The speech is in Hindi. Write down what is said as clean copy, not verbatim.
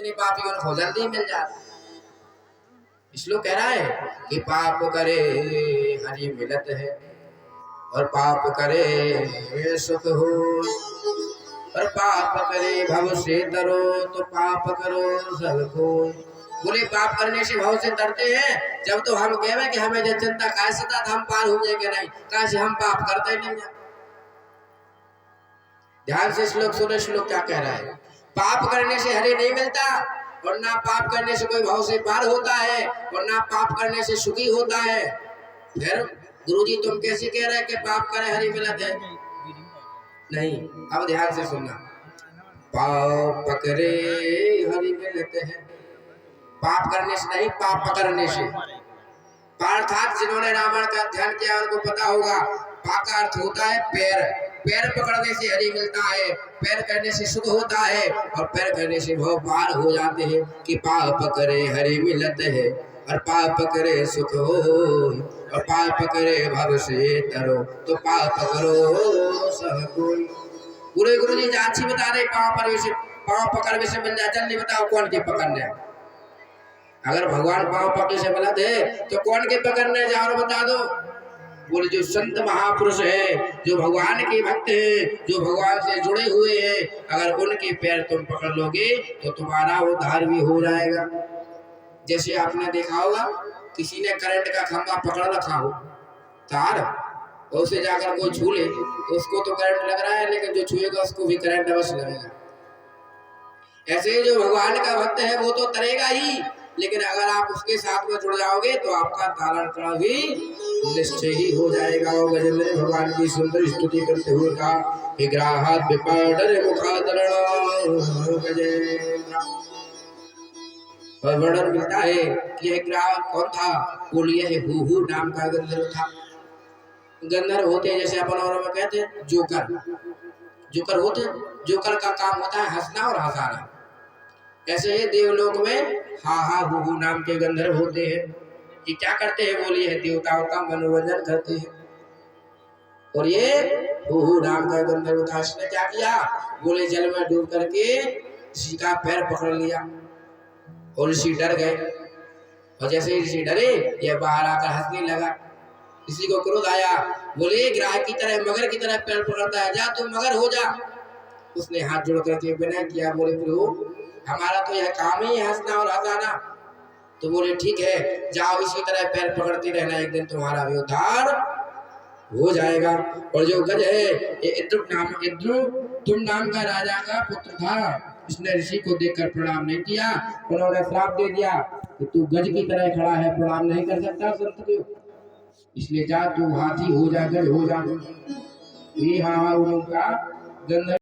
इतनी पापियों को जल्दी मिल जाता। इसलिए कह रहा है कि पाप करे हरि मिलत है और पाप करे सुख हो, और पाप करे भव से डरो तो पाप करो सब को। बोले पाप करने से भव से डरते हैं जब तो हम कहे कि हमें जो चिंता काय सता हम पार हो जाएंगे नहीं, कैसे हम पाप करते नहीं है। ध्यान से श्लोक सुनो, श्लोक क्या कह रहा है। पाप करने से हरि नहीं मिलता और ना पाप करने से कोई भाव से पार होता है और ना पाप करने से सुखी होता है। फिर गुरुजी तुम कैसे कह रहे हैं कि पाप करे हरि मिलत है? नहीं, अब ध्यान से सुनना। पाप पकड़े हरि मिलत है, पाप करने से नहीं, पाप पकड़ने से। अर्थात जिन्होंने रामायण का अध्ययन किया उनको पता होगा पा का अर्थ होता है पैर, पैर पकड़ने से हरि मिलता है, पैर करने से सुख होता है और पैर करने से भव पार हो जाते हैं। कि पाप करे हरि मिलत है और पाप करे सुख हो, और पाप करे भव से तरो तो पाप करो सब कोई। पूरे गुरु जी अच्छी बता रहे पाँव पकड़ से मिल जाए। जल्दी बताओ कौन के पकड़ने? अगर भगवान पाँव पकड़ से मिला थे तो कौन के पकड़ने जाओ बता दो। बोले जो संत महापुरुष है, जो भगवान के भक्त है, जो भगवान से जुड़े हुए हैं, अगर उनके पैर तुम पकड़ लोगे तो तुम्हारा उद्धार भी हो जाएगा। जैसे आपने देखा होगा किसी ने करंट का खंभा पकड़ रखा हो तार, और उसे जाकर कोई छू ले तो उसको तो करंट लग रहा है, लेकिन जो छुएगा उसको भी करंट अवश्य लगेगा। ऐसे जो भगवान का भक्त है वो तो तरेगा ही, लेकिन अगर आप उसके साथ में जुड़ जाओगे तो आपका तारण कड़ा भी निश्चय ही हो जाएगा। और गजेंद्र ने भगवान की सुंदर स्तुति करते हुए कहा कि ग्राहत विपाडर मुखादरण गजेंद्र। और वर्णन मिलता है कि यह ग्राहक कौन था? बोलिए हुहू नाम का गंधर्व था। गंधर्व होते जैसे अपन और में कहते हैं जोकर, जोकर होते, जोकर का काम होता है हंसना और हंसाना। ऐसे ही देवलोक में हा हा हु नाम के गंधर्व होते हैं। ये क्या करते हैं? बोलिए देवताओं का मनोरंजन करते हैं। और ये हु नाम का गंधर्व था, इसने क्या किया? बोले जल में डूब करके ऋषि का पैर पकड़ लिया और ऋषि डर गए। और जैसे ऋषि डरे ये बाहर आकर हंसने लगा। किसी को क्रोध आया, बोले ग्राहक की तरह मगर की तरह पैर पकड़ता है, जा तू मगर हो जा। उसने हाथ जोड़ करके विनय किया, बोले प्रभु हमारा तो यह काम ही है हंसना और हंसाना। तो बोले ठीक है जाओ इसी तरह पैर पकड़ती रहना, एक दिन तुम्हारा भी उद्धार हो जाएगा। और जो गज है ये इद्रुम नाम का राजा का पुत्र था। इसने ऋषि को देखकर प्रणाम नहीं किया, उन्होंने श्राप दे दिया कि तू गज की तरह खड़ा है, प्रणाम नहीं कर सकता संत को, इसलिए जा तू हाथी हो जा, गज हो जा। ये हाँ उनका गंधर्व